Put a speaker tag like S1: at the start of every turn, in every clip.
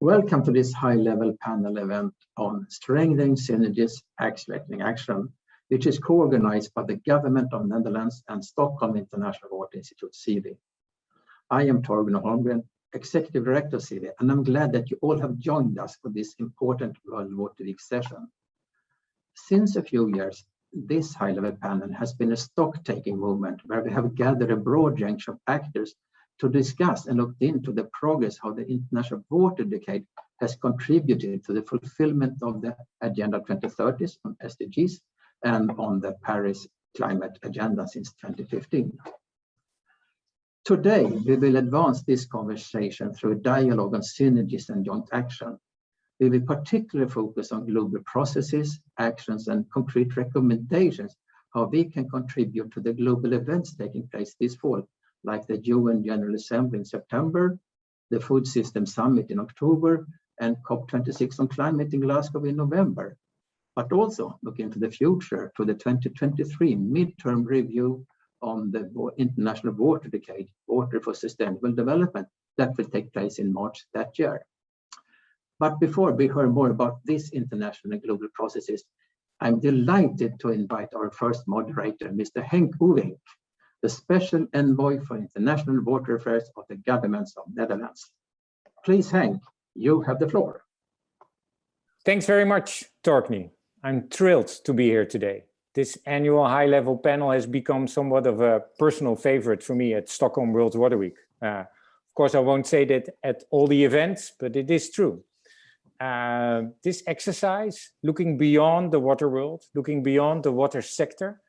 S1: Welcome to this high-level panel event on strengthening synergies, accelerating action, which is co-organized by the Government of Netherlands and Stockholm International Water Institute, SIWI. I am Torben Holmgren, Executive Director of SIWI, and I'm glad that you all have joined us for this important World Water Week session. Since a few years, this high-level panel has been a stock-taking movement where we have gathered a broad range of actors to discuss and look into the progress how the International Water Decade has contributed to the fulfillment of the Agenda 2030s on SDGs and on the Paris Climate Agenda since 2015. Today, we will advance this conversation through a dialogue on synergies and joint action. We will particularly focus on global processes, actions, and concrete recommendations, how we can contribute to the global events taking place this fall, like the UN General Assembly in September, the Food System Summit in October, and COP26 on climate in Glasgow in November. But also look into the future to the 2023 midterm review on the International Water Decade, Water for Sustainable Development, that will take place in March that year. But before we hear more about these international and global processes, I'm delighted to invite our first moderator, Mr. Henk Oewink, the Special Envoy for International Water Affairs of the Governments of Netherlands. Please, Henk, you have the floor.
S2: Thanks very much, Torkney. I'm thrilled to be here today. This annual high-level panel has become somewhat of a personal favorite for me at Stockholm World Water Week. Of course, I won't say that at all the events, but it is true. This exercise, looking beyond the water world, looking beyond the water sector,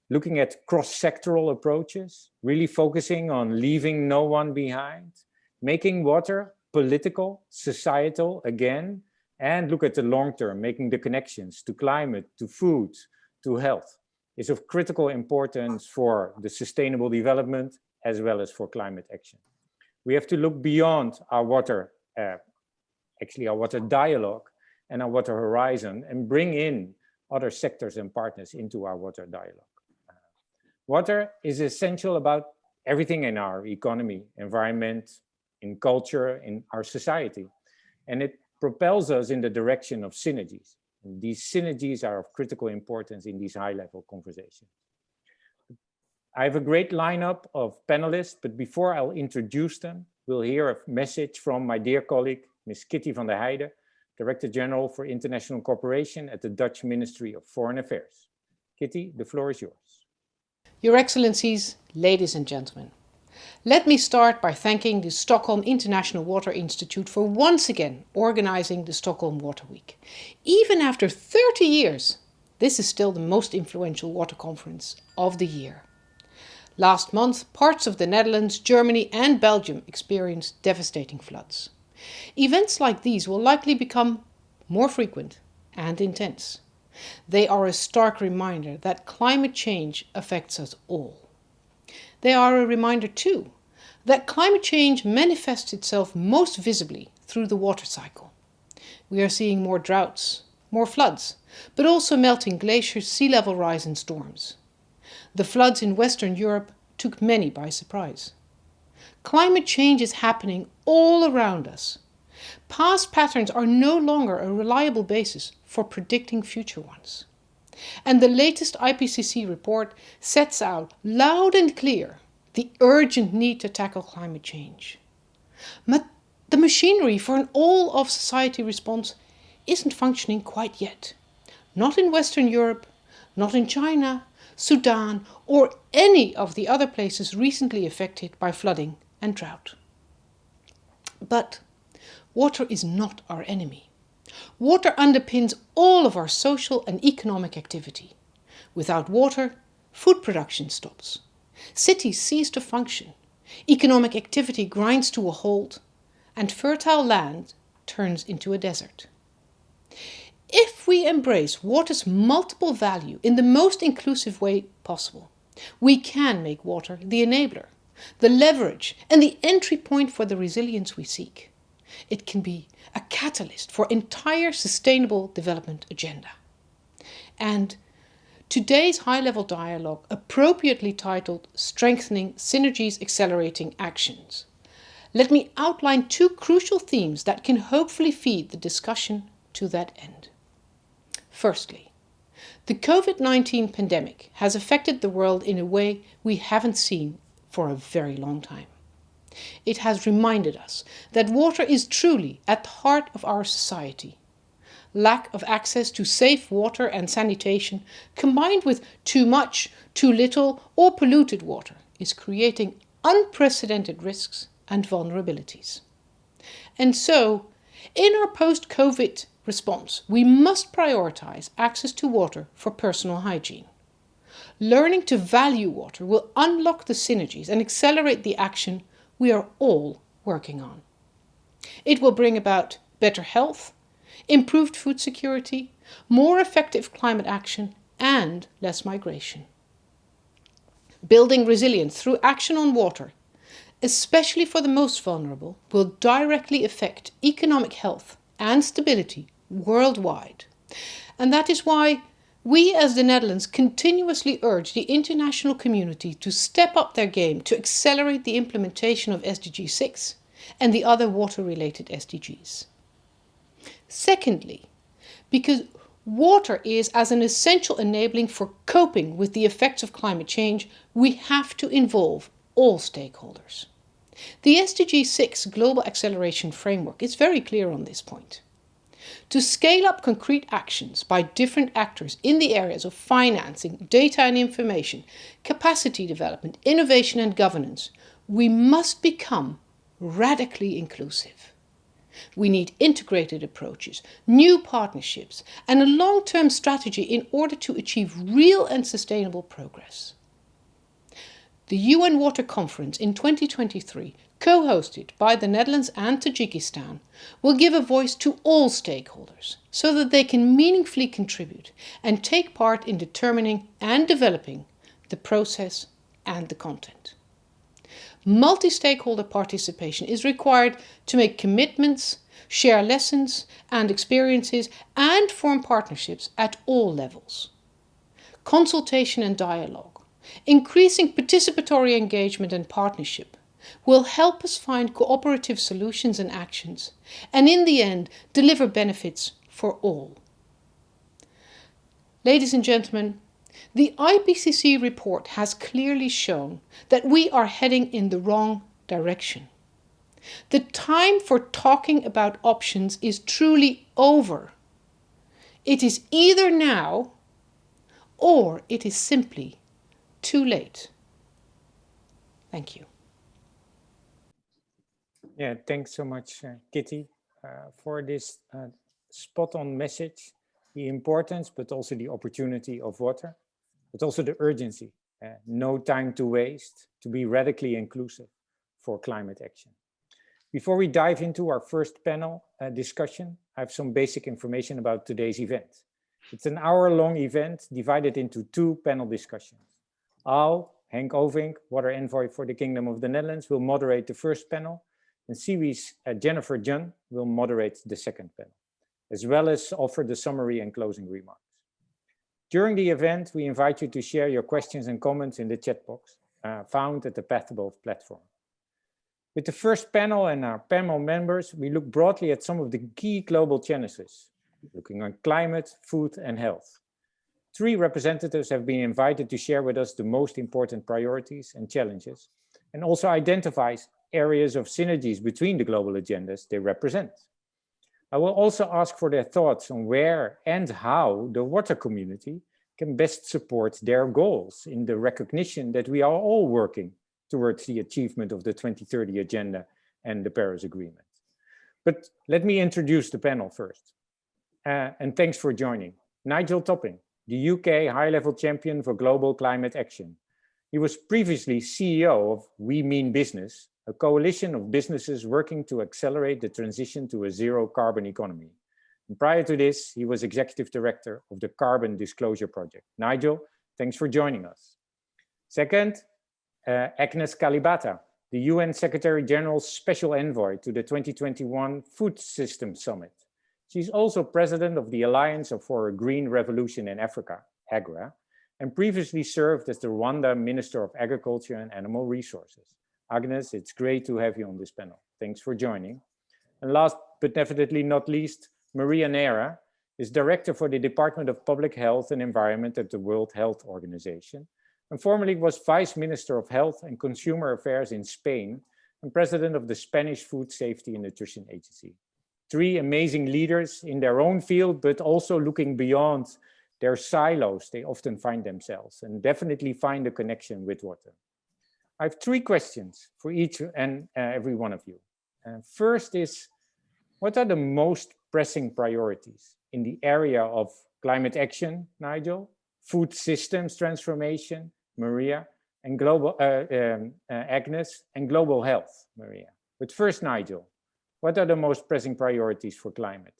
S2: looking at cross-sectoral approaches, really focusing on leaving no one behind, making water political, societal again, and look at the long term, making the connections to climate, to food, to health, is of critical importance for the sustainable development as well as for climate action. We have to look beyond our water, our water dialogue and our water horizon and bring in other sectors and partners into our water dialogue. Water is essential about everything in our economy, environment, in culture, in our society. And it propels us in the direction of synergies. And these synergies are of critical importance in these high-level conversations. I have a great lineup of panelists, but before I'll introduce them, we'll hear a message from my dear colleague, Ms. Kitty van der Heijden, Director General for International Cooperation at the Dutch Ministry of Foreign Affairs. Kitty, the floor is yours.
S3: Your Excellencies, ladies and gentlemen, let me start by thanking the Stockholm International Water Institute for once again organizing the Stockholm Water Week. Even after 30 years, this is still the most influential water conference of the year. Last month, parts of the Netherlands, Germany and Belgium experienced devastating floods. Events like these will likely become more frequent and intense. They are a stark reminder that climate change affects us all. They are a reminder too that climate change manifests itself most visibly through the water cycle. We are seeing more droughts, more floods, but also melting glaciers, sea level rise and storms. The floods in Western Europe took many by surprise. Climate change is happening all around us. Past patterns are no longer a reliable basis for predicting future ones. And the latest IPCC report sets out loud and clear the urgent need to tackle climate change. But the machinery for an all-of-society response isn't functioning quite yet. Not in Western Europe, not in China, Sudan, or any of the other places recently affected by flooding and drought. But water is not our enemy. Water underpins all of our social and economic activity. Without water, food production stops. Cities cease to function. Economic activity grinds to a halt, and fertile land turns into a desert. If we embrace water's multiple value in the most inclusive way possible, we can make water the enabler, the leverage, and the entry point for the resilience we seek. It can be a catalyst for entire sustainable development agenda. And today's high-level dialogue, appropriately titled Strengthening Synergies, Accelerating Actions, Let me outline two crucial themes that can hopefully feed the discussion to that end. Firstly, the COVID-19 pandemic has affected the world in a way we haven't seen for a very long time. It has reminded us that water is truly at the heart of our society. Lack of access to safe water and sanitation, combined with too much, too little, or polluted water, is creating unprecedented risks and vulnerabilities. And so, in our post-COVID response, we must prioritize access to water for personal hygiene. Learning to value water will unlock the synergies and accelerate the action we are all working on. It will bring about better health, improved food security, more effective climate action, and less migration. Building resilience through action on water, especially for the most vulnerable, will directly affect economic health and stability worldwide. And that is why we as the Netherlands continuously urge the international community to step up their game to accelerate the implementation of SDG 6 and the other water-related SDGs. Secondly, because water is as an essential enabling for coping with the effects of climate change, we have to involve all stakeholders. The SDG 6 Global Acceleration Framework is very clear on this point. To scale up concrete actions by different actors in the areas of financing, data and information, capacity development, innovation and governance, we must become radically inclusive. We need integrated approaches, new partnerships, and a long-term strategy in order to achieve real and sustainable progress. The UN Water Conference in 2023, co-hosted by the Netherlands and Tajikistan, will give a voice to all stakeholders so that they can meaningfully contribute and take part in determining and developing the process and the content. Multi-stakeholder participation is required to make commitments, share lessons and experiences, and form partnerships at all levels. Consultation and dialogue, increasing participatory engagement and partnership, will help us find cooperative solutions and actions, and in the end, deliver benefits for all. Ladies and gentlemen, the IPCC report has clearly shown that we are heading in the wrong direction. The time for talking about options is truly over. It is either now or it is simply too late. Thank you.
S2: Yeah, thanks so much, Kitty, for this spot-on message, the importance, but also the opportunity of water, but also the urgency. No time to waste, to be radically inclusive for climate action. Before we dive into our first panel discussion, I have some basic information about today's event. It's an hour-long event divided into two panel discussions. Henk Ovink, Water Envoy for the Kingdom of the Netherlands, will moderate the first panel, and SIWI's Jennifer Junn will moderate the second panel, as well as offer the summary and closing remarks. During the event, we invite you to share your questions and comments in the chat box found at the Pathable platform. With the first panel and our panel members, we look broadly at some of the key global challenges, looking on climate, food, and health. 3 representatives have been invited to share with us the most important priorities and challenges, and also identifies areas of synergies between the global agendas they represent. I will also ask for their thoughts on where and how the water community can best support their goals in the recognition that we are all working towards the achievement of the 2030 Agenda and the Paris Agreement. But let me introduce the panel first. And thanks for joining. Nigel Topping, the UK high-level champion for global climate action. He was previously CEO of We Mean Business, a coalition of businesses working to accelerate the transition to a zero carbon economy. And prior to this, he was executive director of the Carbon Disclosure Project. Nigel, thanks for joining us. Second, Agnes Kalibata, the UN Secretary General's Special Envoy to the 2021 Food Systems Summit. She's also president of the Alliance for a Green Revolution in Africa, AGRA, and previously served as the Rwanda Minister of Agriculture and Animal Resources. Agnes, it's great to have you on this panel. Thanks for joining. And last but definitely not least, Maria Neira is Director for the Department of Public Health and Environment at the World Health Organization, and formerly was Vice Minister of Health and Consumer Affairs in Spain and President of the Spanish Food Safety and Nutrition Agency. 3 amazing leaders in their own field, but also looking beyond their silos they often find themselves, and definitely find a connection with water. I have 3 questions for each and every one of you. First is, what are the most pressing priorities in the area of climate action, Nigel, food systems transformation, Maria, and global, Agnes, and global health, Maria? But first, Nigel, what are the most pressing priorities for climate?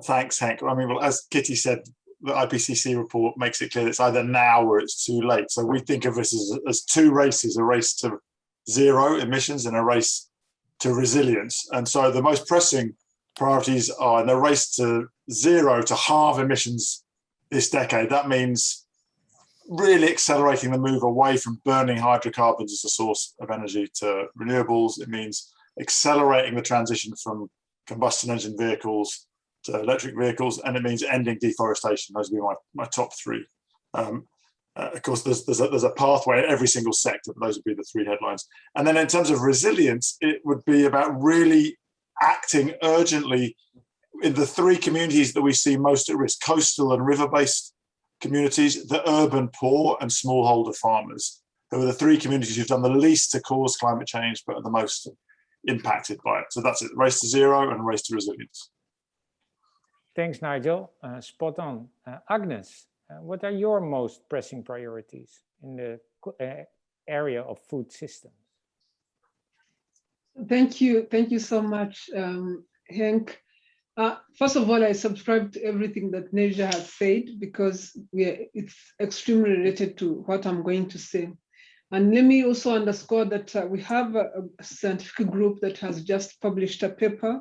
S4: Thanks, Henk. I mean, well, as Kitty said, the IPCC report makes it clear it's either now or it's too late. So we think of this as 2 races, a race to zero emissions and a race to resilience. And so the most pressing priorities are in the race to zero, to halve emissions this decade. That means really accelerating the move away from burning hydrocarbons as a source of energy to renewables. It means accelerating the transition from combustion engine vehicles to electric vehicles, and it means ending deforestation. Those would be my top 3. Of course, there's a pathway in every single sector, but those would be the 3 headlines. And then in terms of resilience, it would be about really acting urgently in the 3 communities that we see most at risk: coastal and river-based communities, the urban poor, and smallholder farmers, who are the 3 communities who've done the least to cause climate change, but are the most impacted by it. So that's it, race to zero and race to resilience.
S2: Thanks, Nigel. Spot on. Agnes, what are your most pressing priorities in the area of food systems?
S5: Thank you so much, Henk. First of all, I subscribe to everything that Neja has said, because it's extremely related to what I'm going to say. And let me also underscore that we have a scientific group that has just published a paper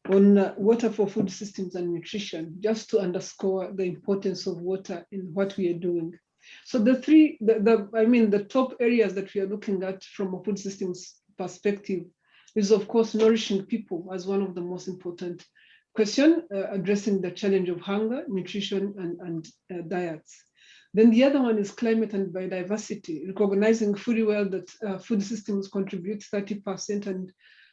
S5: on water for food systems and nutrition, just to underscore the importance of water in what we are doing. So the top areas that we are looking at from a food systems perspective is, of course, nourishing people as one of the most important question, addressing the challenge of hunger, nutrition, and diets. Then the other one is climate and biodiversity, recognizing fully well that food systems contribute 30%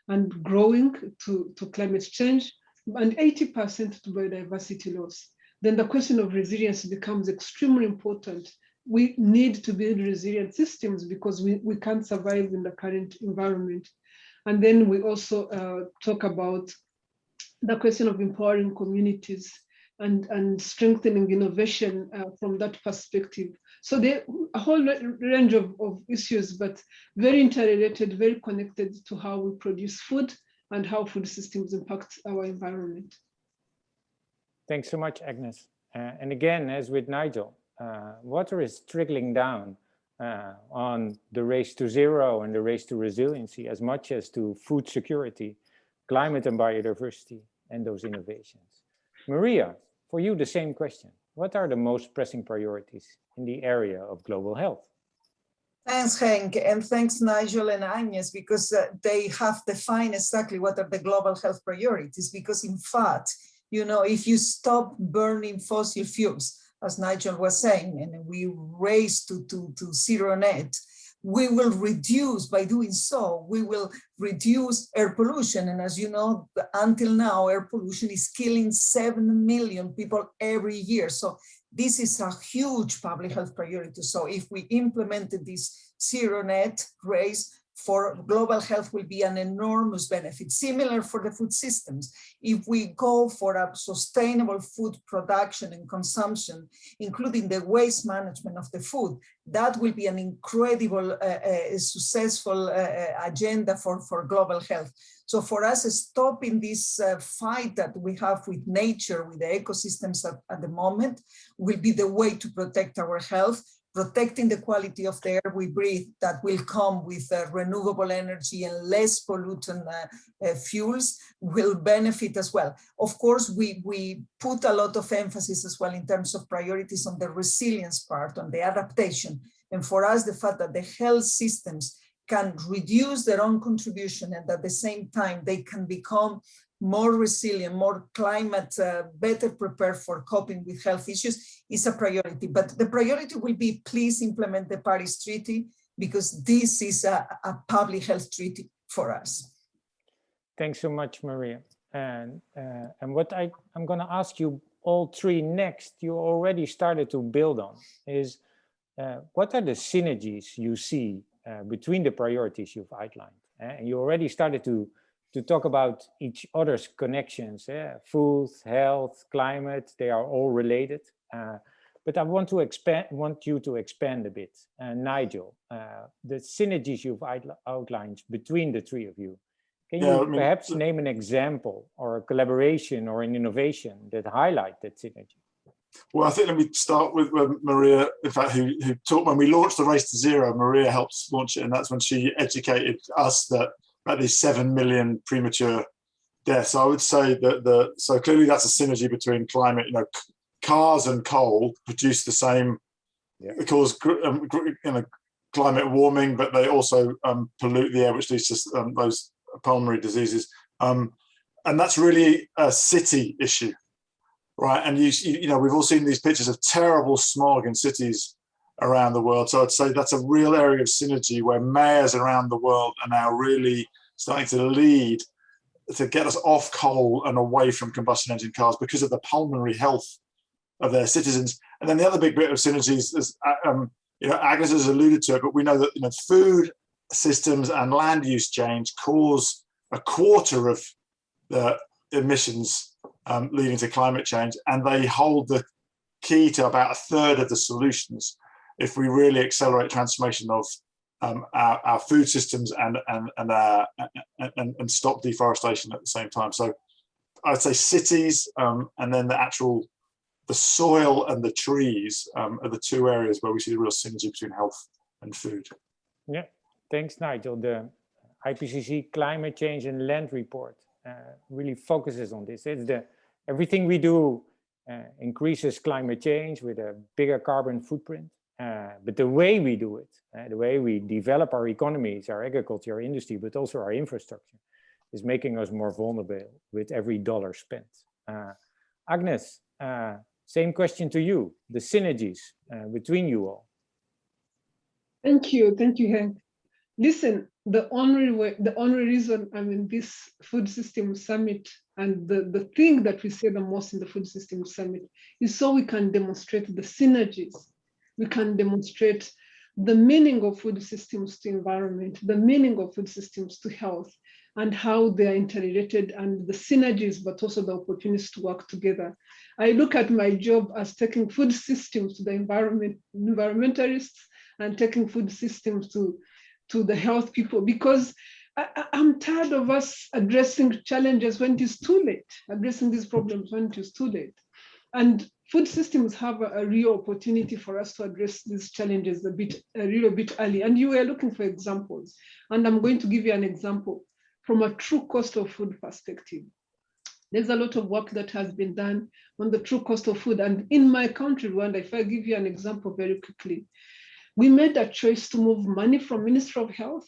S5: and growing to climate change, and 80% to biodiversity loss. Then the question of resilience becomes extremely important. We need to build resilient systems because we can't survive in the current environment. And then we also talk about the question of empowering communities and strengthening innovation from that perspective. So there a whole range of issues, but very interrelated, very connected to how we produce food and how food systems impact our environment.
S2: Thanks so much, Agnes. And again, as with Nigel, water is trickling down on the race to zero and the race to resiliency as much as to food security, climate and biodiversity, and those innovations. Maria, for you, the same question. What are the most pressing priorities in the area of global health?
S6: Thanks, Henk, and thanks, Nigel and Agnes, because they have defined exactly what are the global health priorities. Because in fact, you know, if you stop burning fossil fuels, as Nigel was saying, and we race to zero net, we will reduce, by doing so, we will reduce air pollution. And as you know, until now, air pollution is killing 7 million people every year. So this is a huge public health priority. So if we implemented this zero net race, for global health will be an enormous benefit. Similar for the food systems. If we go for a sustainable food production and consumption, including the waste management of the food, that will be an incredible, successful agenda for global health. So for us, stopping this fight that we have with nature, with the ecosystems at the moment, will be the way to protect our health. Protecting the quality of the air we breathe, that will come with renewable energy and less pollutant fuels, will benefit as well. Of course, we put a lot of emphasis as well in terms of priorities on the resilience part, on the adaptation. And for us, the fact that the health systems can reduce their own contribution and at the same time they can become more resilient, more climate, better prepared for coping with health issues is a priority. But the priority will be please implement the Paris Treaty because this is a public health treaty for us.
S2: Thanks so much, Maria. And what I'm going to ask you all three next, you already started to build on, is what are the synergies you see between the priorities you've outlined? And you already started to talk about each other's connections, food, health, climate, they are all related. But I want you to expand a bit. Nigel, the synergies you've outlined between the three of you. Can you perhaps name an example or a collaboration or an innovation that highlight that synergy?
S4: Well, I think let me start with Maria, in fact, who taught when we launched the Race to Zero. Maria helped launch it, and that's when she educated us that about these 7 million premature deaths. I would say that so clearly that's a synergy between climate. You know, cars and coal produce the same, cause climate warming, but they also pollute the air, which leads to those pulmonary diseases. And that's really a city issue. Right, and you know, we've all seen these pictures of terrible smog in cities around the world. So I'd say that's a real area of synergy where mayors around the world are now really starting to lead to get us off coal and away from combustion engine cars because of the pulmonary health of their citizens. And then the other big bit of synergies is, you know, Agnes has alluded to it, but we know that, you know, food systems and land use change cause a quarter of the emissions leading to climate change, and they hold the key to about a third of the solutions if we really accelerate transformation of our food systems and stop deforestation at the same time. So I'd say cities and then the soil and the trees are the two areas where we see the real synergy between health and food.
S2: Yeah, thanks, Nigel. The IPCC Climate Change and Land Report really focuses on this. It's everything we do increases climate change with a bigger carbon footprint. But the way we do it, the way we develop our economies, our agriculture, our industry, but also our infrastructure, is making us more vulnerable with every dollar spent. Agnes, same question to you, the synergies between you all.
S5: Thank you, Henk. Listen, the only reason I'm in this Food Systems Summit and the thing that we say the most in the Food Systems Summit is so we can demonstrate the synergies. We can demonstrate the meaning of food systems to environment, the meaning of food systems to health, and how they are interrelated and the synergies, but also the opportunities to work together. I look at my job as taking food systems to the environmentalists and taking food systems to the health people, because I'm tired of us addressing challenges when it is too late, addressing these problems when it is too late. And food systems have a real opportunity for us to address these challenges a little bit early. And you were looking for examples. And I'm going to give you an example from a true cost of food perspective. There's a lot of work that has been done on the true cost of food. And in my country, Rwanda, if I give you an example very quickly, we made a choice to move money from Ministry of Health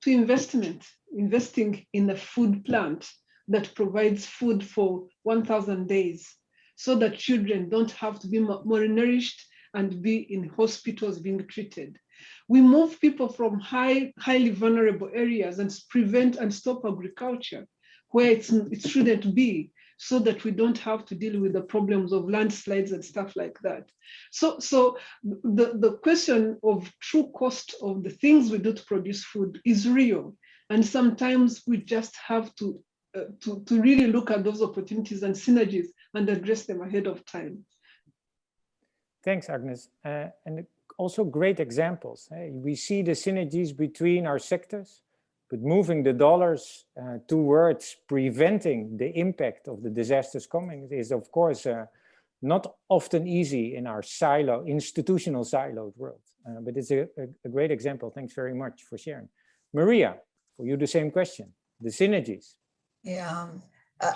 S5: to investing in a food plant that provides food for 1,000 days so that children don't have to be malnourished and be in hospitals being treated. We move people from highly vulnerable areas and prevent and stop agriculture where it shouldn't be, so that we don't have to deal with the problems of landslides and stuff like that. So the question of true cost of the things we do to produce food is real. And sometimes we just have to really look at those opportunities and synergies and address them ahead of time.
S2: Thanks, Agnes. And also great examples. We see the synergies between our sectors, but moving the dollars towards preventing the impact of the disasters coming is, of course, not often easy in our institutional siloed world. But it's a great example. Thanks very much for sharing. Maria, for you the same question, the synergies.
S6: Yeah,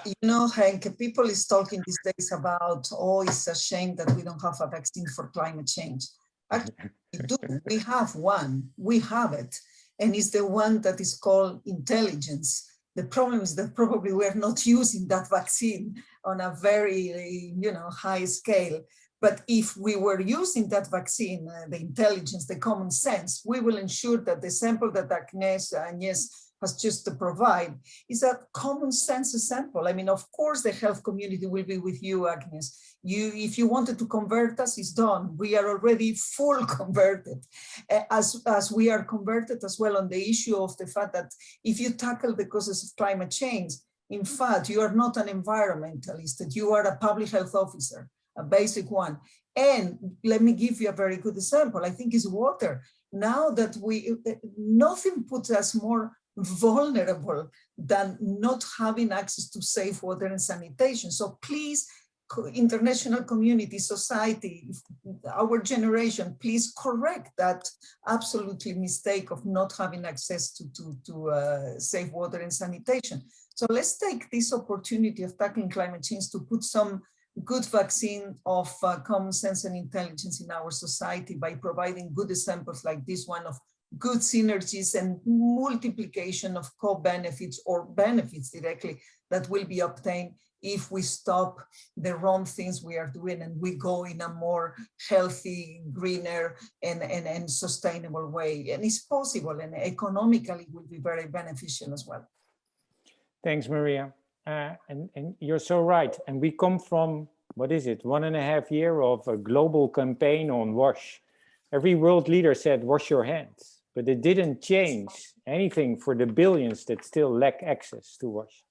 S6: you know, Henk, people is talking these days about, oh, it's a shame that we don't have a vaccine for climate change. Actually, we do. We have one. We have it. and is the one that is called intelligence. The problem is that probably we're not using that vaccine on a very, high scale. But if we were using that vaccine, the intelligence, the common sense, we will ensure that the sample that Agnes has just to provide is a common sense sample. I mean, of course, the health community will be with you, Agnes. If you wanted to convert us, it's done. We are already full converted, as we are converted as well on the issue of the fact that if you tackle the causes of climate change, in fact, you are not an environmentalist, you are a public health officer, a basic one. And let me give you a very good example. I think it's water. Now that nothing puts us more vulnerable than not having access to safe water and sanitation. So please, international community, society, our generation, please correct that absolutely mistake of not having access to safe water and sanitation. So let's take this opportunity of tackling climate change to put some good vaccine of common sense and intelligence in our society by providing good examples like this one of good synergies and multiplication of co-benefits or benefits directly that will be obtained if we stop the wrong things we are doing and we go in a more healthy, greener, and sustainable way. And it's possible, and economically will be very beneficial as well.
S2: Thanks, Maria. And you're so right. And we come from, 1.5 years of a global campaign on wash. Every world leader said, wash your hands, but it didn't change anything for the billions that still lack access to wash.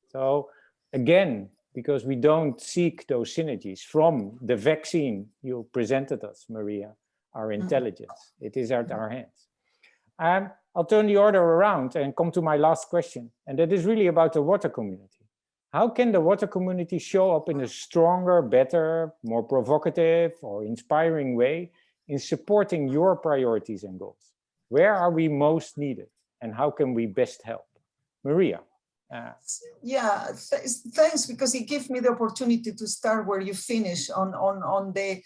S2: So again, because we don't seek those synergies from the vaccine you presented us, Maria, our intelligence, it is at our hands. I'll turn the order around and come to my last question. And that is really about the water community. How can the water community show up in a stronger, better, more provocative or inspiring way in supporting your priorities and goals? Where are we most needed and how can we best help? Maria.
S6: Yeah, thanks, because it gives me the opportunity to start where you finish on the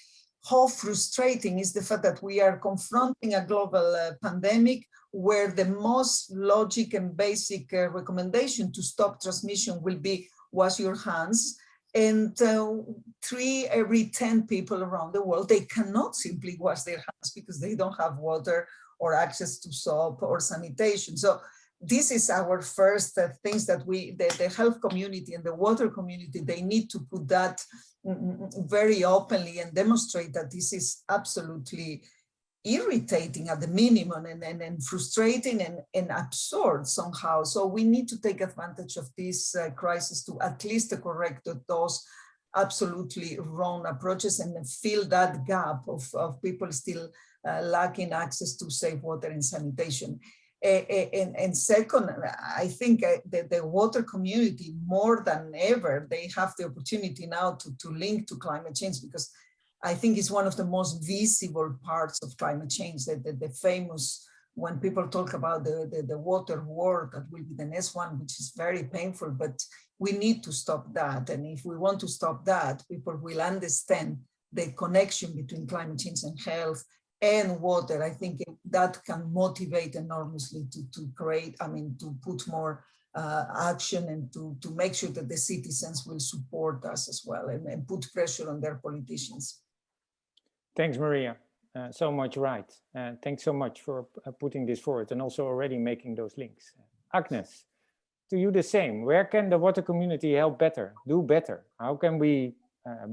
S6: how frustrating is the fact that we are confronting a global pandemic where the most logic and basic recommendation to stop transmission will be wash your hands. And 3 every 10 people around the world, they cannot simply wash their hands because they don't have water or access to soap or sanitation. So this is our first things that the health community and the water community, they need to put that very openly and demonstrate that this is absolutely irritating at the minimum and frustrating and absurd somehow. So we need to take advantage of this crisis to at least correct those absolutely wrong approaches and fill that gap of people still lacking access to safe water and sanitation. And second, I think the water community, more than ever, they have the opportunity now to link to climate change, because I think it's one of the most visible parts of climate change, the famous, when people talk about the water war, that will be the next one, which is very painful, but we need to stop that. And if we want to stop that, people will understand the connection between climate change and health and water. I think that can motivate enormously to create, to put more action and to make sure that the citizens will support us as well and put pressure on their politicians.
S2: Thanks, Maria. So much right. Thanks so much for putting this forward and also already making those links. Agnes, to you the same. Where can the water community help better, do better? How can we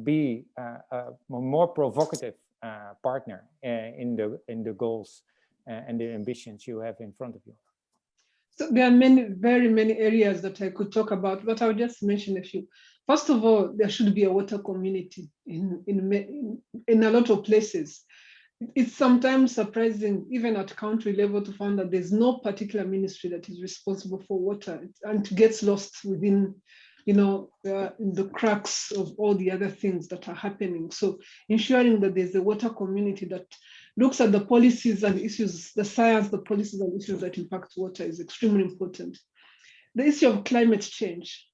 S2: be a more provocative partner in the goals and the ambitions you have in front of you?
S5: So there are very many areas that I could talk about, but I'll just mention a few. First of all, there should be a water community in a lot of places. It's sometimes surprising, even at country level, to find that there's no particular ministry that is responsible for water, and it gets lost within, the cracks of all the other things that are happening. So ensuring that there's a water community that looks at the policies and issues, the science, the policies and issues that impact water is extremely important. The issue of climate change.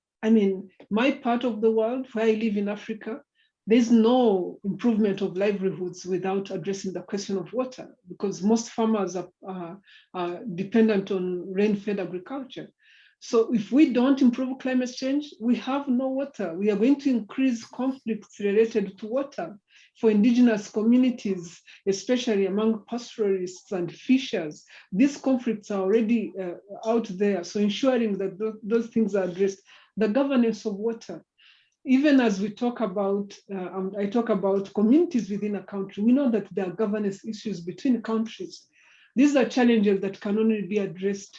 S5: My part of the world, where I live in Africa, there's no improvement of livelihoods without addressing the question of water, because most farmers are dependent on rain-fed agriculture. So if we don't improve climate change, we have no water. We are going to increase conflicts related to water for indigenous communities, especially among pastoralists and fishers. These conflicts are already out there. So ensuring that those things are addressed. The governance of water. Even as we talk about, I talk about communities within a country, we know that there are governance issues between countries. These are challenges that can only be addressed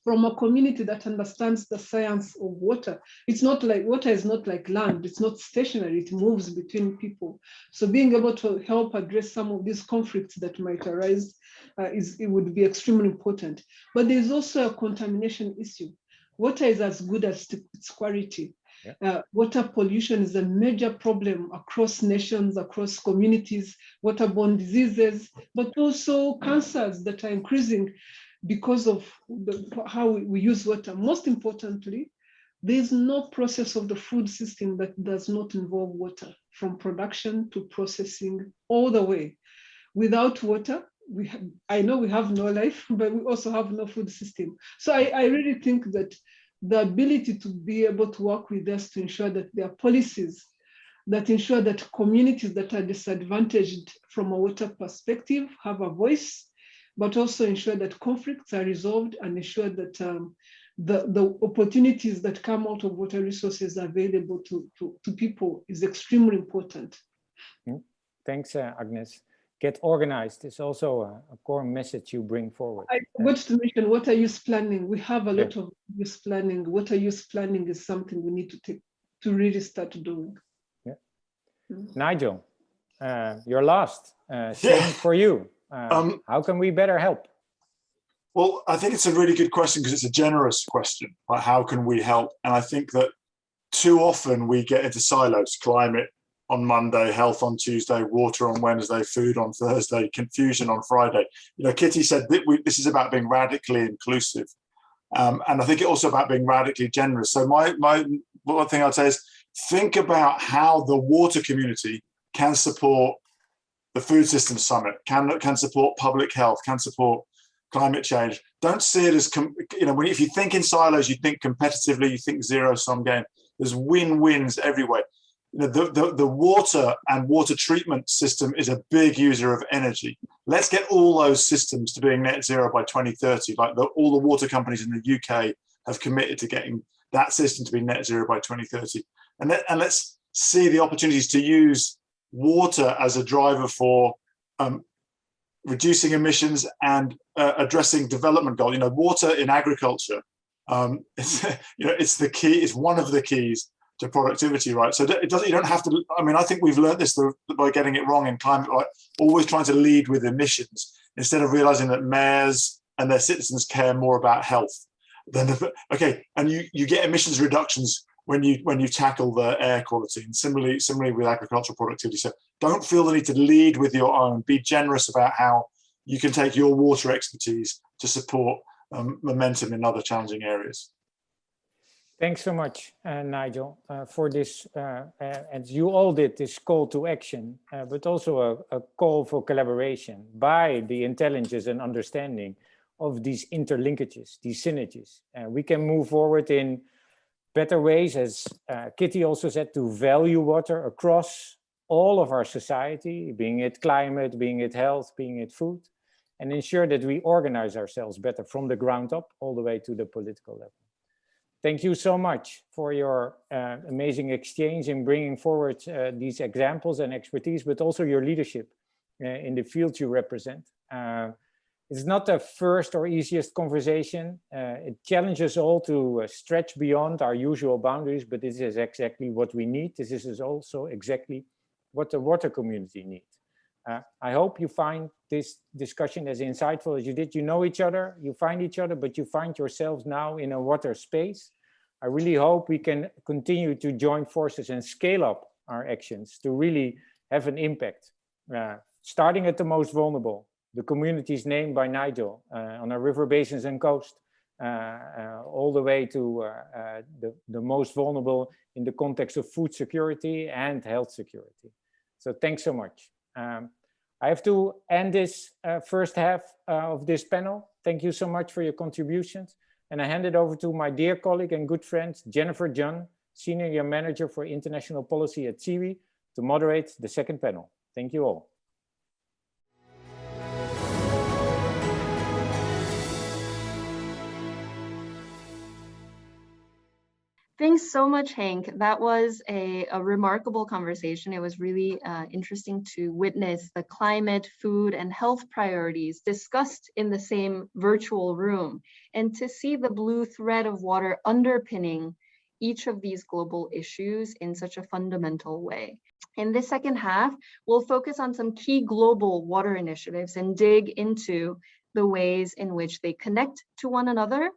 S5: from a community that understands the science of water. It's not like, water is not like land, it's not stationary, it moves between people. So being able to help address some of these conflicts that might arise, it would be extremely important. But there's also a contamination issue. Water is as good as its quality. Yeah. Water pollution is a major problem across nations, across communities, waterborne diseases, but also cancers that are increasing because of how we use water. Most importantly, there is no process of the food system that does not involve water, from production to processing all the way. Without water, I know we have no life, but we also have no food system. So I really think that the ability to be able to work with us to ensure that there are policies that ensure that communities that are disadvantaged from a water perspective have a voice, but also ensure that conflicts are resolved and ensure that the opportunities that come out of water resources are available to people is extremely important.
S2: Thanks, Agnes. Get organized is also a core message you bring forward.
S5: I forgot to mention water use planning. We have a lot of use planning. Water use planning is something we need to really start doing.
S2: Yeah. Nigel, you're last. Same for you. How can we better help?
S4: Well, I think it's a really good question because it's a generous question. Like, how can we help? And I think that too often we get into silos: climate on Monday, health on Tuesday, water on Wednesday, food on Thursday, confusion on Friday. You know, Kitty said that this is about being radically inclusive. And I think it's also about being radically generous. So my one thing I'd say is think about how the water community can support the Food Systems Summit, can support public health, can support climate change. Don't see it as, you know, if you think in silos, you think competitively, you think zero-sum game. There's win-wins everywhere. You know, the water and water treatment system is a big user of energy. Let's get all those systems to being net zero by 2030. Like all the water companies in the UK have committed to getting that system to be net zero by 2030. And let's see the opportunities to use water as a driver for reducing emissions and addressing development goals. You know, water in agriculture, it's the key. It's one of the keys to productivity, right? So it doesn't. You don't have to. I mean, I think we've learned this by getting it wrong in climate, like always trying to lead with emissions instead of realizing that mayors and their citizens care more about health. And you get emissions reductions when you tackle the air quality, and similarly with agricultural productivity. So don't feel the need to lead with your own. Be generous about how you can take your water expertise to support momentum in other challenging areas.
S2: Thanks so much, Nigel, for this, as you all did, this call to action, but also a call for collaboration by the intelligence and understanding of these interlinkages, these synergies. We can move forward in better ways, as Kitty also said, to value water across all of our society, being it climate, being it health, being it food, and ensure that we organize ourselves better from the ground up all the way to the political level. Thank you so much for your amazing exchange in bringing forward these examples and expertise, but also your leadership in the field you represent. It's not the first or easiest conversation. It challenges all to stretch beyond our usual boundaries, but this is exactly what we need. This is also exactly what the water community needs. I hope you find this discussion as insightful as you did. You know each other, you find each other, but you find yourselves now in a water space. I really hope we can continue to join forces and scale up our actions to really have an impact, starting at the most vulnerable, the communities named by Nigel on our river basins and coast, all the way to the most vulnerable in the context of food security and health security. So thanks so much. I have to end this first half of this panel. Thank you so much for your contributions. And I hand it over to my dear colleague and good friend, Jennifer Junn, Senior Manager for International Policy at SIWI, to moderate the second panel. Thank you all.
S7: Thanks so much, Hank. That was a remarkable conversation. It was really interesting to witness the climate, food, and health priorities discussed in the same virtual room, and to see the blue thread of water underpinning each of these global issues in such a fundamental way. In this second half, we'll focus on some key global water initiatives and dig into the ways in which they connect to one another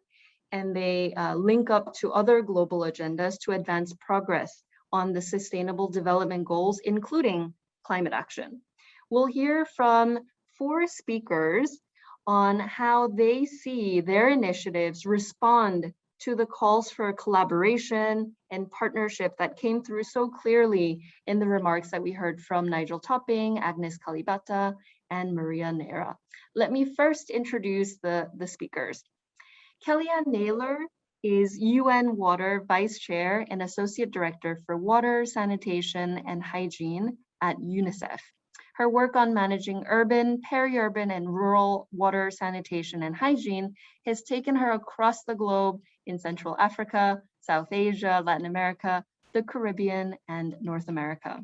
S7: and they link up to other global agendas to advance progress on the Sustainable Development Goals, including climate action. We'll hear from 4 speakers on how they see their initiatives respond to the calls for collaboration and partnership that came through so clearly in the remarks that we heard from Nigel Topping, Agnes Kalibata, and Maria Neira. Let me first introduce the speakers. Kellyanne Naylor is UN Water Vice Chair and Associate Director for Water, Sanitation, and Hygiene at UNICEF. Her work on managing urban, peri-urban, and rural water, sanitation, and hygiene has taken her across the globe in Central Africa, South Asia, Latin America, the Caribbean, and North America.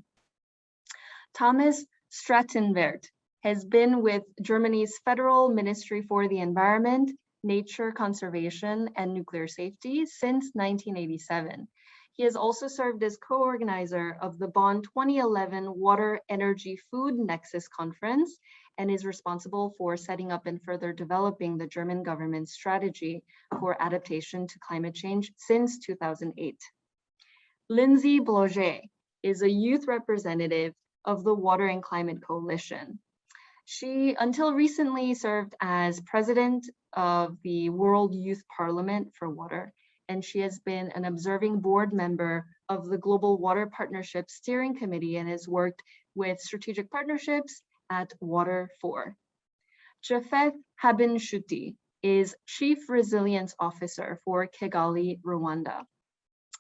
S7: Thomas Strattenwert has been with Germany's Federal Ministry for the Environment, Nature Conservation, and Nuclear Safety since 1987. He has also served as co-organizer of the Bonn 2011 Water, Energy, Food Nexus Conference and is responsible for setting up and further developing the German government's strategy for adaptation to climate change since 2008. Lindsay Bloget is a youth representative of the Water and Climate Coalition. She, until recently, served as president of the World Youth Parliament for Water, and she has been an observing board member of the Global Water Partnership Steering Committee and has worked with strategic partnerships at Water4. Japheth Habinshuti is Chief Resilience Officer for Kigali, Rwanda.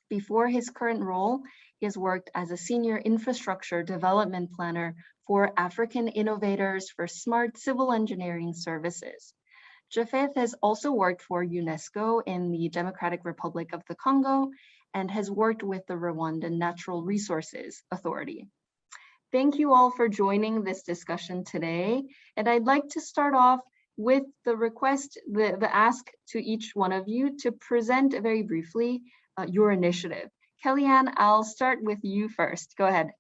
S7: Before his current role, he has worked as a senior infrastructure development planner for African Innovators for Smart Civil Engineering Services. Japheth has also worked for UNESCO in the Democratic Republic of the Congo and has worked with the Rwandan Natural Resources Authority. Thank you all for joining this discussion today. And I'd like to start off with the request, the ask to each one of you to present very briefly your initiative. Kellyanne, I'll start with you first. Go ahead.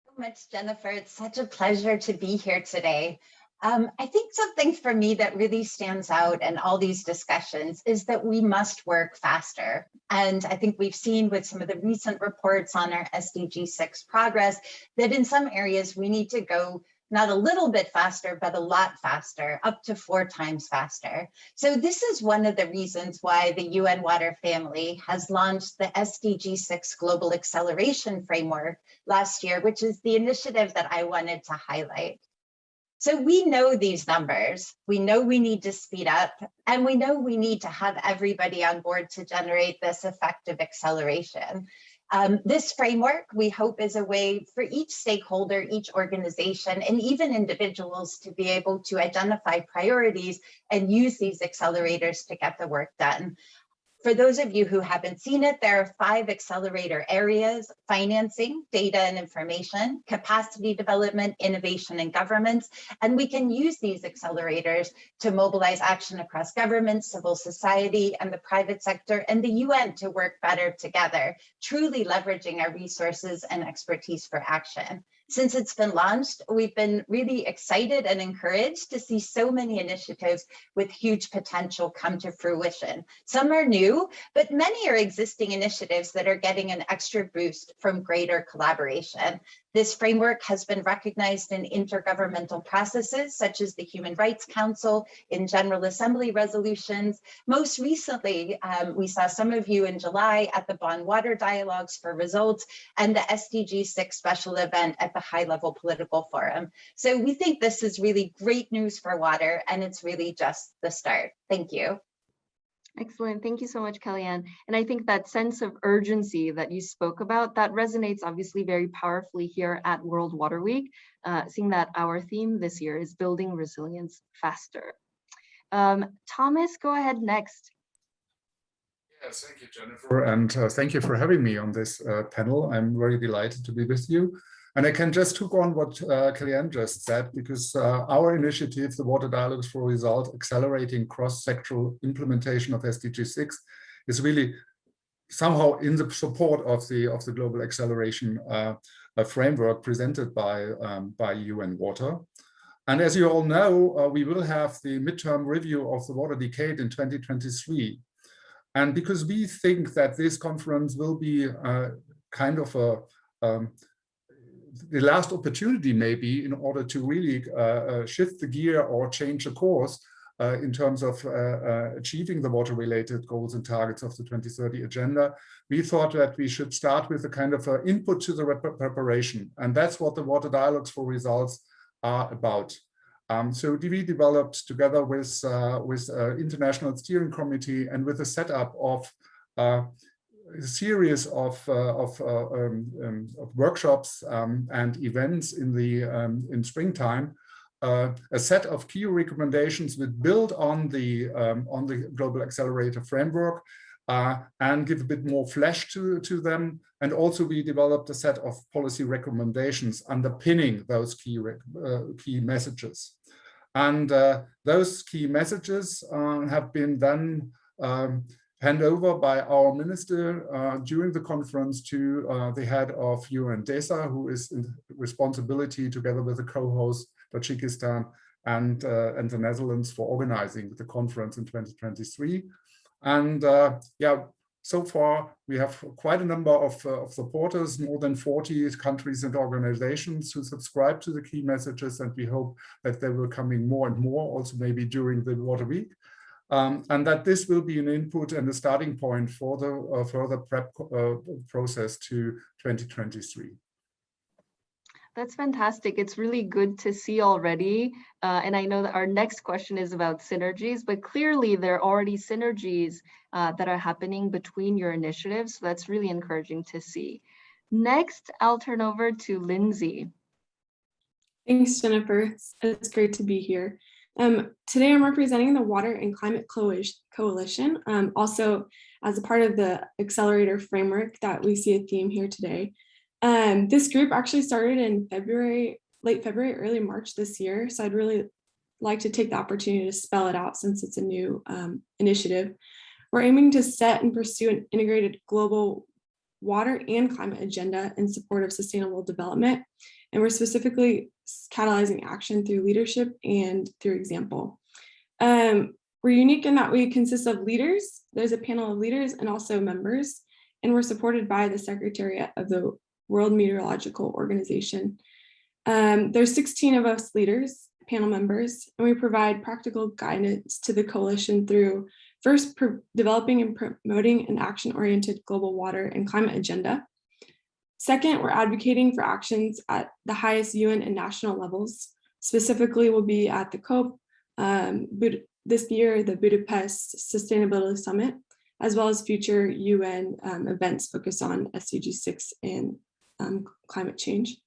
S8: So much, Jennifer. It's such a pleasure to be here today. I think something for me that really stands out in all these discussions is that we must work faster. And I think we've seen with some of the recent reports on our SDG 6 progress that in some areas we need to go not a little bit faster, but a lot faster, up to 4 times faster. So this is one of the reasons why the UN Water family has launched the SDG 6 Global Acceleration Framework last year, which is the initiative that I wanted to highlight. So we know these numbers, we know we need to speed up, and we know we need to have everybody on board to generate this effective acceleration. This framework, we hope, is a way for each stakeholder, each organization, and even individuals to be able to identify priorities and use these accelerators to get the work done. For those of you who haven't seen it, there are 5 accelerator areas: financing, data and information, capacity development, innovation and governments. And we can use these accelerators to mobilize action across government, civil society, and the private sector, and the UN to work better together, truly leveraging our resources and expertise for action. Since it's been launched, we've been really excited and encouraged to see so many initiatives with huge potential come to fruition. Some are new, but many are existing initiatives that are getting an extra boost from greater collaboration. This framework has been recognized in intergovernmental processes such as the Human Rights Council, in General Assembly resolutions. Most recently, we saw some of you in July at the Bonn Water Dialogues for Results and the SDG 6 special event at the High Level Political Forum. So we think this is really great news for water, and it's really just the start. Thank you.
S7: Excellent. Thank you so much, Kellyanne. And I think that sense of urgency that you spoke about, that resonates obviously very powerfully here at World Water Week, seeing that our theme this year is building resilience faster. Thomas, go ahead next.
S9: Yes, thank you, Jennifer. And thank you for having me on this panel. I'm very delighted to be with you. And I can just hook on what Kellyanne just said, because our initiative, the Water Dialogues for Results, accelerating cross-sectoral implementation of SDG 6, is really somehow in the support of the global acceleration framework presented by UN Water. And as you all know, we will have the midterm review of the water decade in 2023. And because we think that this conference will be kind of the last opportunity maybe in order to really shift the gear or change the course in terms of achieving the water-related goals and targets of the 2030 agenda, we thought that we should start with a kind of input to the preparation. And that's what the Water Dialogues for Results are about. So we developed together with International Steering Committee and with the setup of a series of workshops and events in springtime, a set of key recommendations that build on the Global Accelerator framework and give a bit more flesh to them. And also we developed a set of policy recommendations underpinning those key messages. And those key messages have been then handed over by our minister during the conference to the head of UNDESA, who is in responsibility together with the co-host Tajikistan and the Netherlands for organizing the conference in 2023. And yeah, so far we have quite a number of supporters, more than 40 countries and organizations who subscribe to the key messages, and we hope that they will come in more and more, also maybe during the Water Week. And that this will be an input and a starting point for the further prep process to 2023.
S7: That's fantastic. It's really good to see already. And I know that our next question is about synergies, but clearly there are already synergies that are happening between your initiatives. So that's really encouraging to see. Next, I'll turn over to Lindsay.
S10: Thanks, Jennifer. It's great to be here. Today I'm representing the Water and Climate Coalition, also as a part of the Accelerator framework that we see a theme here today. This group actually started in late February, early March this year. So I'd really like to take the opportunity to spell it out since it's a new initiative. We're aiming to set and pursue an integrated global water and climate agenda in support of sustainable development. And we're specifically catalyzing action through leadership and through example. We're unique in that we consist of leaders. There's a panel of leaders and also members, and we're supported by the Secretariat of the World Meteorological Organization. There's 16 of us leaders, panel members, and we provide practical guidance to the coalition through first developing and promoting an action-oriented global water and climate agenda. Second, we're advocating for actions at the highest UN and national levels. Specifically, we'll be at the COP this year, the Budapest Sustainability Summit, as well as future UN events focused on SDG 6 and climate change.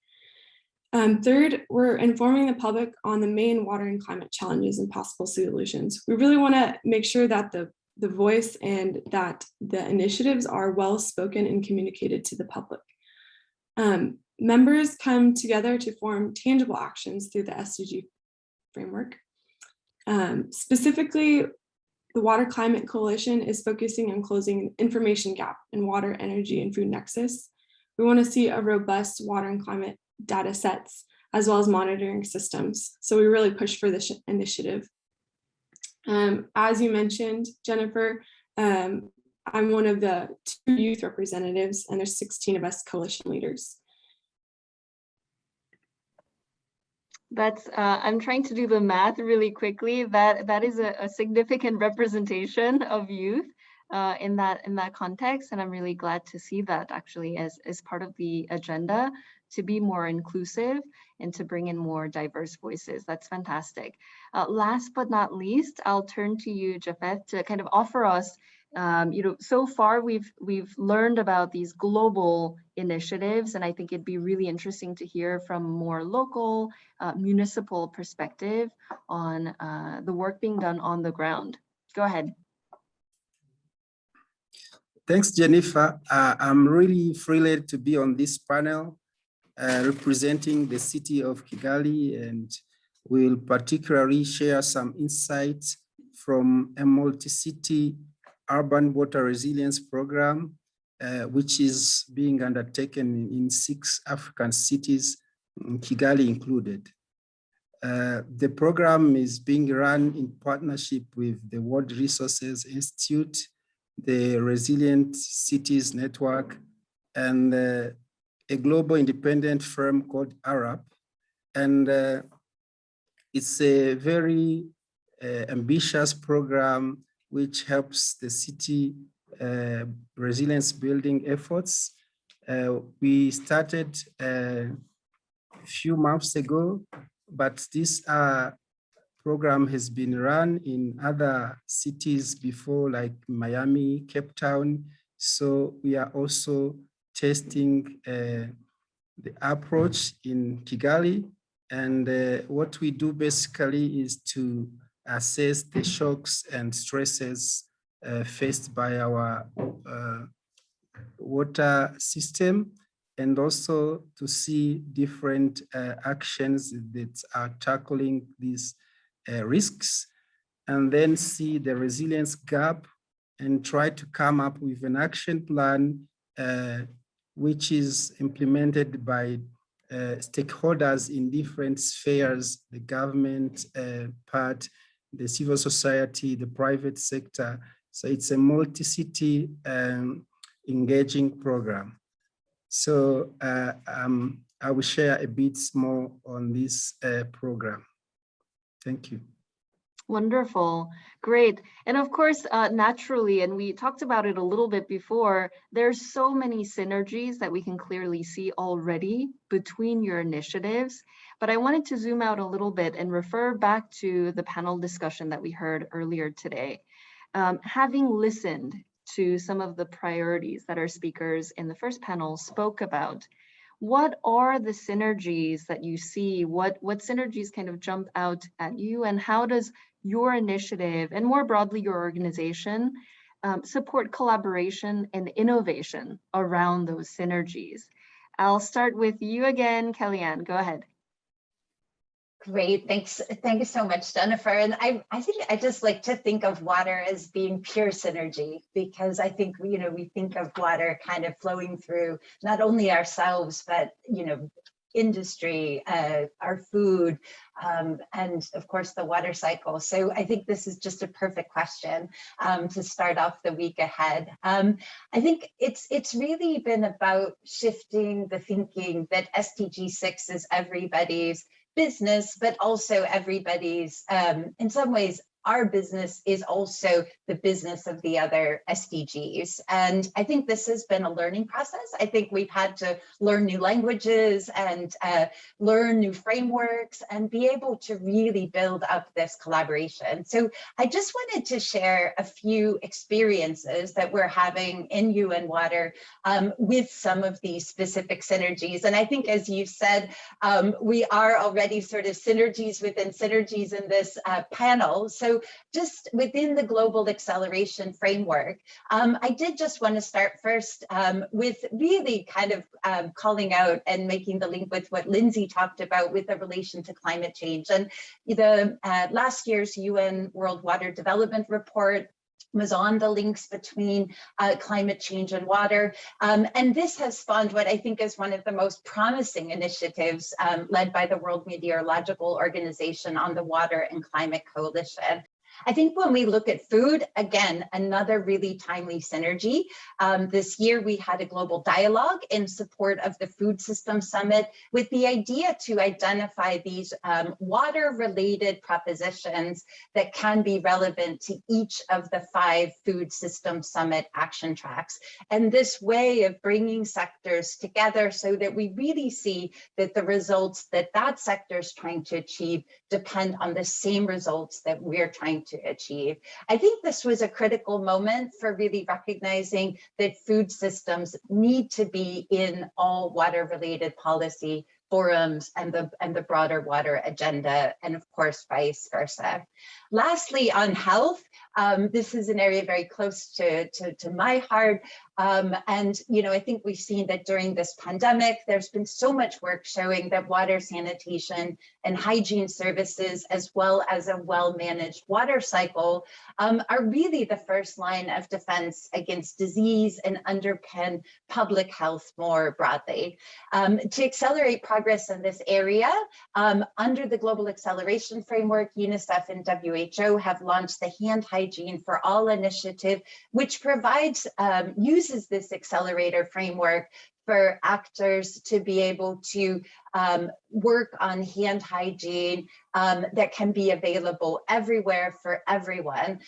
S10: Third, we're informing the public on the main water and climate challenges and possible solutions. We really want to make sure that the voice and that the initiatives are well spoken and communicated to the public. Members come together to form tangible actions through the SDG framework. Specifically, the Water Climate Coalition is focusing on closing an information gap in water, energy, and food nexus. We want to see a robust water and climate data sets, as well as monitoring systems. So we really push for this initiative. As you mentioned, Jennifer, I'm one of the 2 youth representatives, and there's 16 of us coalition leaders.
S7: That's, I'm trying to do the math really quickly. That is a significant representation of youth in that context. And I'm really glad to see that actually as part of the agenda to be more inclusive and to bring in more diverse voices. That's fantastic. Last but not least, I'll turn to you, Japheth, to kind of offer us so far we've learned about these global initiatives, and I think it'd be really interesting to hear from more local, municipal perspective on the work being done on the ground. Go ahead.
S11: Thanks, Jennifer. I'm really thrilled to be on this panel representing the city of Kigali, and will particularly share some insights from a multi-city urban water resilience program, which is being undertaken in 6 African cities, Kigali included. The program is being run in partnership with the World Resources Institute, the Resilient Cities Network, and a global independent firm called ARAP. And it's a very ambitious program which helps the city resilience building efforts. We started a few months ago, but this program has been run in other cities before, like Miami, Cape Town. So we are also testing the approach in Kigali. And what we do basically is to assess the shocks and stresses faced by our water system, and also to see different actions that are tackling these risks, and then see the resilience gap and try to come up with an action plan which is implemented by stakeholders in different spheres, the government part, the civil society, the private sector. So it's a multi-city engaging program. So I will share a bit more on this program. Thank you.
S7: Wonderful, great. And of course, naturally, and we talked about it a little bit before, there's so many synergies that we can clearly see already between your initiatives. But I wanted to zoom out a little bit and refer back to the panel discussion that we heard earlier today. Having listened to some of the priorities that our speakers in the first panel spoke about, what are the synergies that you see? What synergies kind of jump out at you, and how does your initiative, and more broadly your organization, support collaboration and innovation around those synergies? I'll start with you again, Kellyanne, go ahead.
S8: Great, thanks. Thank you so much, Jennifer. And I think I just like to think of water as being pure synergy, because I think, we think of water kind of flowing through not only ourselves, but, industry, our food, and of course the water cycle. So I think this is just a perfect question to start off the week ahead. I think it's really been about shifting the thinking that SDG 6 is everybody's business, but also everybody's, in some ways, our business is also the business of the other SDGs. And I think this has been a learning process. I think we've had to learn new languages and learn new frameworks and be able to really build up this collaboration. So I just wanted to share a few experiences that we're having in UN Water with some of these specific synergies. And I think, as you said, we are already sort of synergies within synergies in this panel. So just within the global acceleration framework, I did just want to start first with really kind of calling out and making the link with what Lindsay talked about with the relation to climate change. And the last year's UN World Water Development Report was on the links between climate change and water. And this has spawned what I think is one of the most promising initiatives led by the World Meteorological Organization on the Water and Climate Coalition. I think when we look at food, again, another really timely synergy. This year we had a global dialogue in support of the Food System Summit with the idea to identify these water-related propositions that can be relevant to each of the 5 Food System Summit action tracks. And this way of bringing sectors together so that we really see that the results that that sector is trying to achieve depend on the same results that we're trying to achieve. I think this was a critical moment for really recognizing that food systems need to be in all water-related policy forums and the broader water agenda, and of course, vice versa. Lastly, on health, this is an area very close to my heart. And, you know, I think we've seen that during this pandemic, there's been so much work showing that water sanitation and hygiene services, as well as a well-managed water cycle, are really the first line of defense against disease and underpin public health more broadly. To accelerate progress in this area, under the Global Acceleration Framework, UNICEF and WHO have launched the Hand Hygiene for All initiative, which provides, uses this accelerator framework for actors to be able to work on hand hygiene that can be available everywhere for everyone.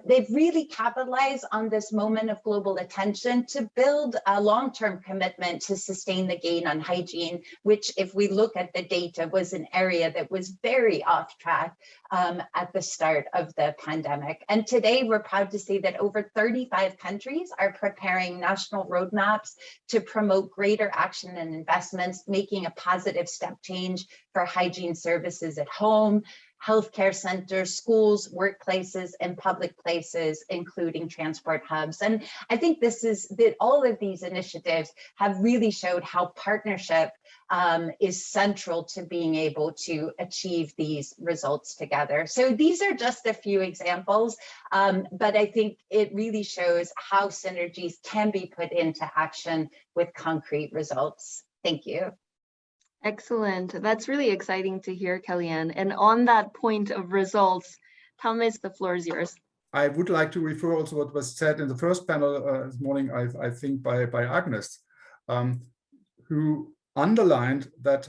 S8: They've really capitalized on this moment of global attention to build a long-term commitment to sustain the gain on hygiene, which, if we look at the data, was an area that was very off track at the start of the pandemic. And today we're proud to say that over 35 countries are preparing national roadmaps to promote greater action and investments, making a positive step change for hygiene services at home, healthcare centers, schools, workplaces, and public places, including transport hubs. And I think this is that all of these initiatives have really showed how partnership is central to being able to achieve these results together. So these are just a few examples, but I think it really shows how synergies can be put into action with concrete results. Thank you.
S7: Excellent. That's really exciting to hear, Kellyanne. And on that point of results, Thomas, the floor is yours.
S9: I would like to refer also what was said in the first panel this morning, I think by Agnes, who underlined that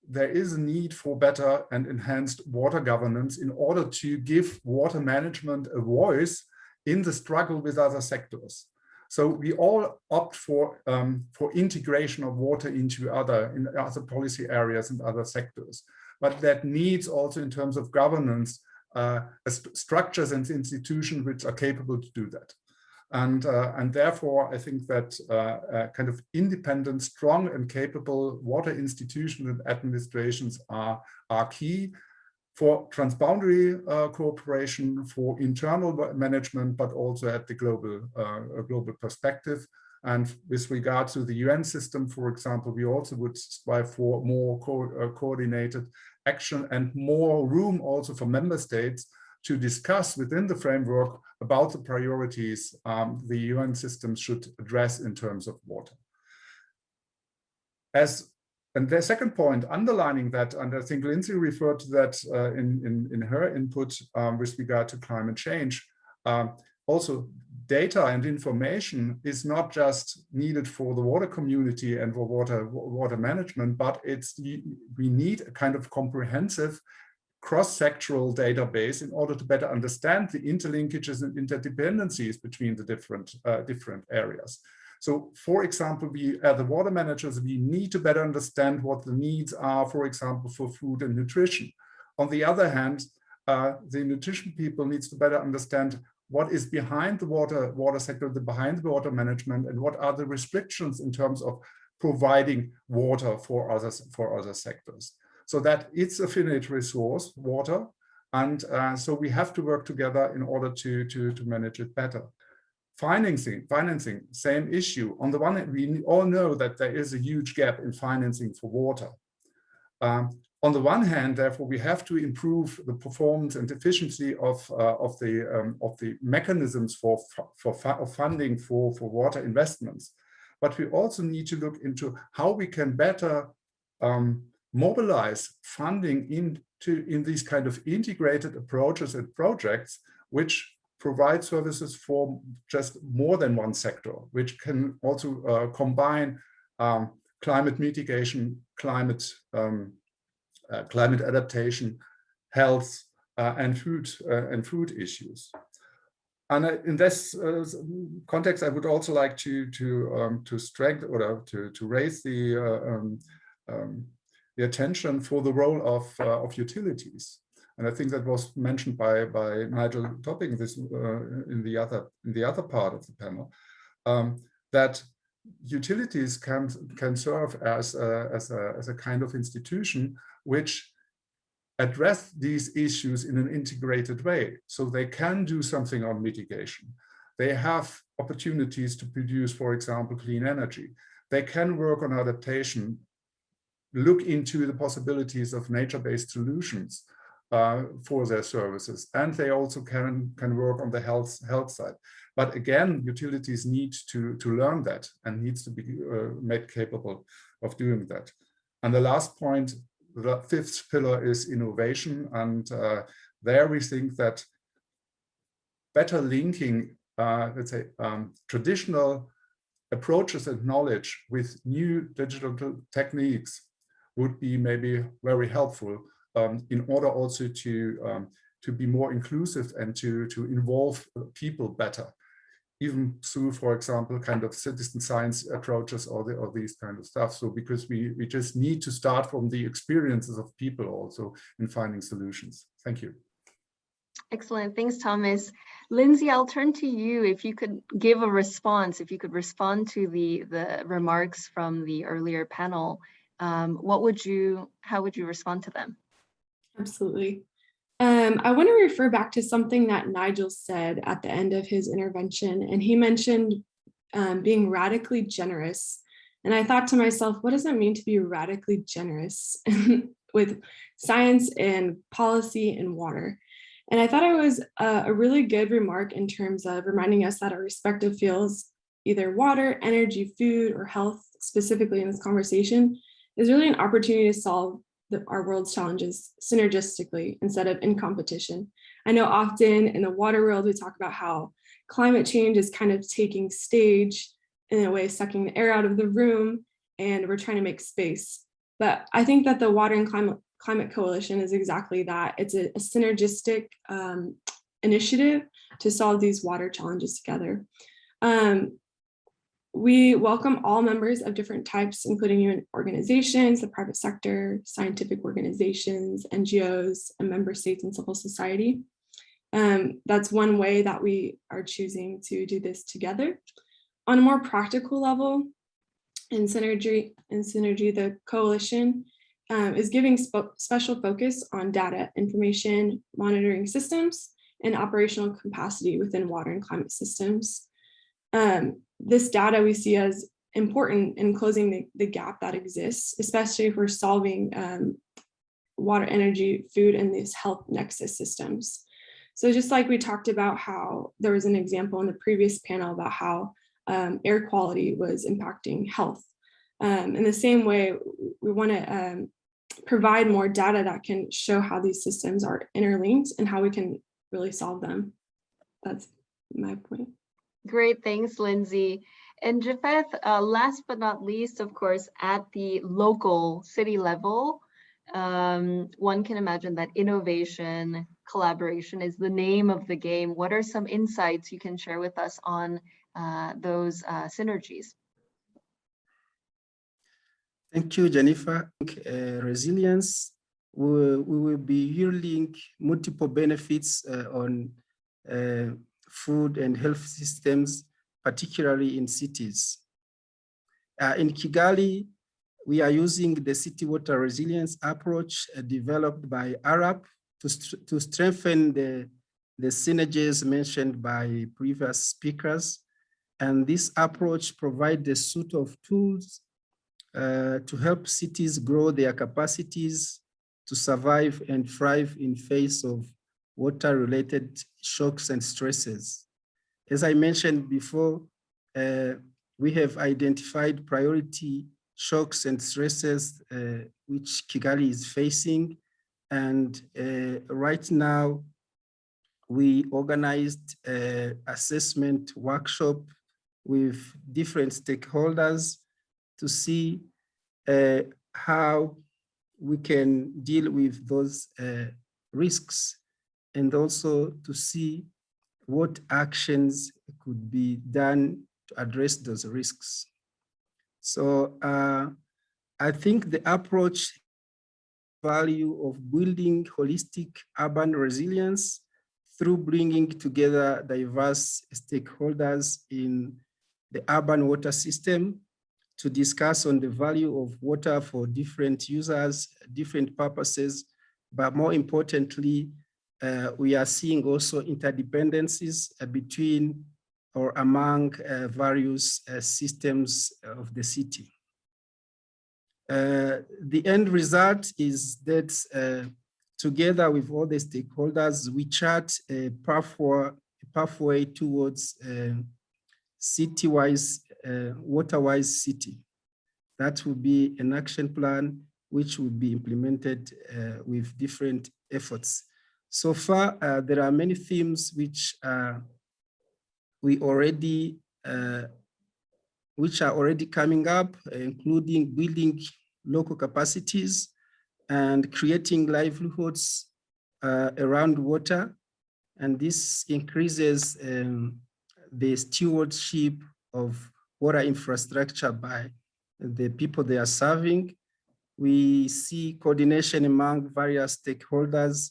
S9: there is a need for better and enhanced water governance in order to give water management a voice in the struggle with other sectors. So we all opt for integration of water into other policy areas and other sectors. But that needs also, in terms of governance, structures and institutions which are capable to do that. And therefore, I think that kind of independent, strong and capable water institutions and administrations are key for transboundary cooperation, for internal management, but also at the global perspective. And with regard to the UN system, for example, we also would strive for more coordinated action and more room also for member states to discuss within the framework about the priorities the UN system should address in terms of water. And the second point, underlining that, and I think Lindsay referred to that in her input with regard to climate change, also data and information is not just needed for the water community and for water management, but we need a kind of comprehensive cross-sectoral database in order to better understand the interlinkages and interdependencies between the different areas. So, for example, we, as the water managers, we need to better understand what the needs are, for example, for food and nutrition. On the other hand, the nutrition people needs to better understand what is behind the water sector, behind the water management, and what are the restrictions in terms of providing water for other sectors. So that it's a finite resource, water, and so we have to work together in order to manage it better. Financing, same issue. On the one hand, we all know that there is a huge gap in financing for water. On the one hand, therefore, we have to improve the performance and efficiency of the mechanisms for funding for water investments. But we also need to look into how we can better mobilize funding in in these kind of integrated approaches and projects, which provide services for just more than one sector, which can also combine climate mitigation, climate adaptation, health, and food issues. And in this context, I would also like to strengthen or to raise the attention for the role of utilities. And I think that was mentioned by Nigel Topping this in the other part of the panel, that utilities can serve as a kind of institution which address these issues in an integrated way. So they can do something on mitigation. They have opportunities to produce, for example, clean energy. They can work on adaptation, look into the possibilities of nature-based solutions for their services. And they also can work on the health side. But again, utilities need to learn that and needs to be made capable of doing that. And the last point, the fifth pillar is innovation. And there we think that better linking, let's say, traditional approaches and knowledge with new digital techniques would be maybe very helpful in order also to be more inclusive and to involve people better, even through, for example, kind of citizen science approaches or these kind of stuff. So because we just need to start from the experiences of people also in finding solutions. Thank you.
S7: Excellent, thanks, Thomas. Lindsay, I'll turn to you. If you could give a response, if you could respond to the remarks from the earlier panel, how would you respond to them?
S10: Absolutely. I want to refer back to something that Nigel said at the end of his intervention, and he mentioned being radically generous. And I thought to myself, what does it mean to be radically generous with science and policy and water? And I thought it was a really good remark in terms of reminding us that our respective fields, either water, energy, food, or health, specifically in this conversation, is really an opportunity to solve our world's challenges synergistically instead of in competition. I know often in the water world, we talk about how climate change is kind of taking stage, in a way, sucking the air out of the room, and we're trying to make space. But I think that the Water and Climate Coalition is exactly that. It's a synergistic initiative to solve these water challenges together. We welcome all members of different types, including UN organizations, the private sector, scientific organizations, NGOs, and member states and civil society. That's one way that we are choosing to do this together. On a more practical level, in Synergy, the coalition is giving special focus on data, information, monitoring systems, and operational capacity within water and climate systems. This data we see as important in closing the gap that exists, especially for solving water, energy, food, and these health nexus systems. So just like we talked about how there was an example in the previous panel about how air quality was impacting health. In the same way, we want to provide more data that can show how these systems are interlinked and how we can really solve them. That's my point.
S7: Great, thanks, Lindsay. And Japheth, last but not least, of course, at the local city level, one can imagine that innovation, collaboration is the name of the game. What are some insights you can share with us on those synergies?
S11: Thank you, Jennifer. Resilience, we will be yielding multiple benefits on food and health systems, particularly in cities. In Kigali, we are using the city water resilience approach developed by ARAP to strengthen the synergies mentioned by previous speakers. And this approach provides a suite of tools to help cities grow their capacities to survive and thrive in face of water-related shocks and stresses. As I mentioned before, we have identified priority shocks and stresses which Kigali is facing, And right now, we organized an assessment workshop with different stakeholders to see how we can deal with those risks, and also to see what actions could be done to address those risks. So I think the approach value of building holistic urban resilience through bringing together diverse stakeholders in the urban water system to discuss on the value of water for different users, different purposes, but more importantly, we are seeing also interdependencies between or among various systems of the city. The end result is that together with all the stakeholders, we chart a pathway towards city-wise, water-wise city. That will be an action plan which will be implemented with different efforts. So far, there are many themes which which are already coming up, including building local capacities and creating livelihoods around water. And this increases the stewardship of water infrastructure by the people they are serving. We see coordination among various stakeholders.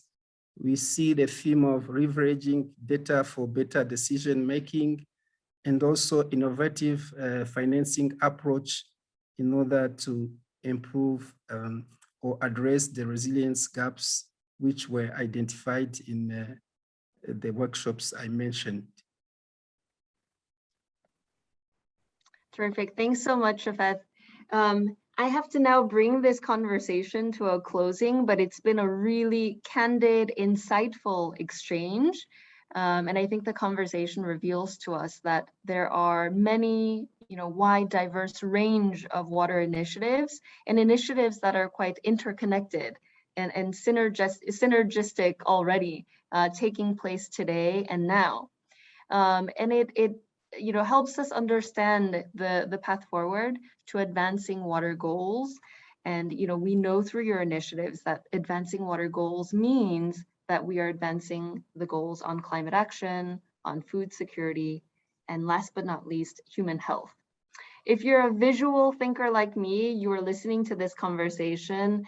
S11: We see the theme of leveraging data for better decision-making, and also innovative financing approach in order to improve or address the resilience gaps which were identified in the workshops I mentioned.
S7: Terrific. Thanks so much, Shafet. I have to now bring this conversation to a closing, but it's been a really candid, insightful exchange. And I think the conversation reveals to us that there are many, wide, diverse range of water initiatives and initiatives that are quite interconnected and synergistic already taking place today and now. And it helps us understand the path forward to advancing water goals. And we know through your initiatives that advancing water goals means that we are advancing the goals on climate action, on food security, and last but not least, human health. If you're a visual thinker like me, you are listening to this conversation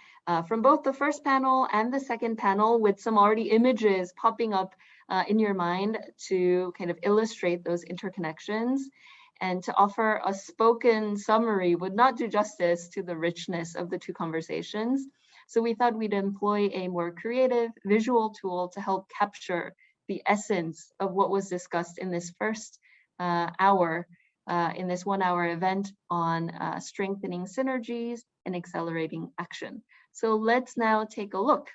S7: from both the first panel and the second panel with some already images popping up in your mind to kind of illustrate those interconnections. And to offer a spoken summary would not do justice to the richness of the two conversations. So we thought we'd employ a more creative visual tool to help capture the essence of what was discussed in this first hour, in this 1 hour event on strengthening synergies and accelerating action. So let's now take a look.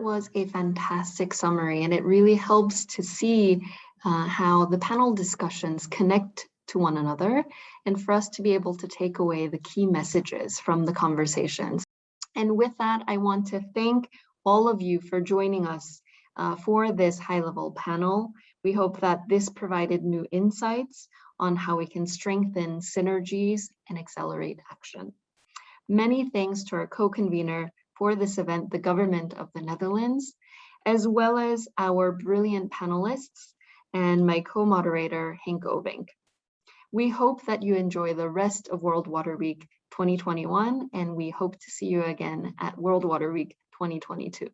S7: was a fantastic summary, and it really helps to see how the panel discussions connect to one another and for us to be able to take away the key messages from the conversations. And with that, I want to thank all of you for joining us for this high-level panel. We hope that this provided new insights on how we can strengthen synergies and accelerate action. Many thanks to our co-convener for this event, the Government of the Netherlands, as well as our brilliant panelists and my co-moderator, Henk Ovink. We hope that you enjoy the rest of World Water Week 2021, and we hope to see you again at World Water Week 2022.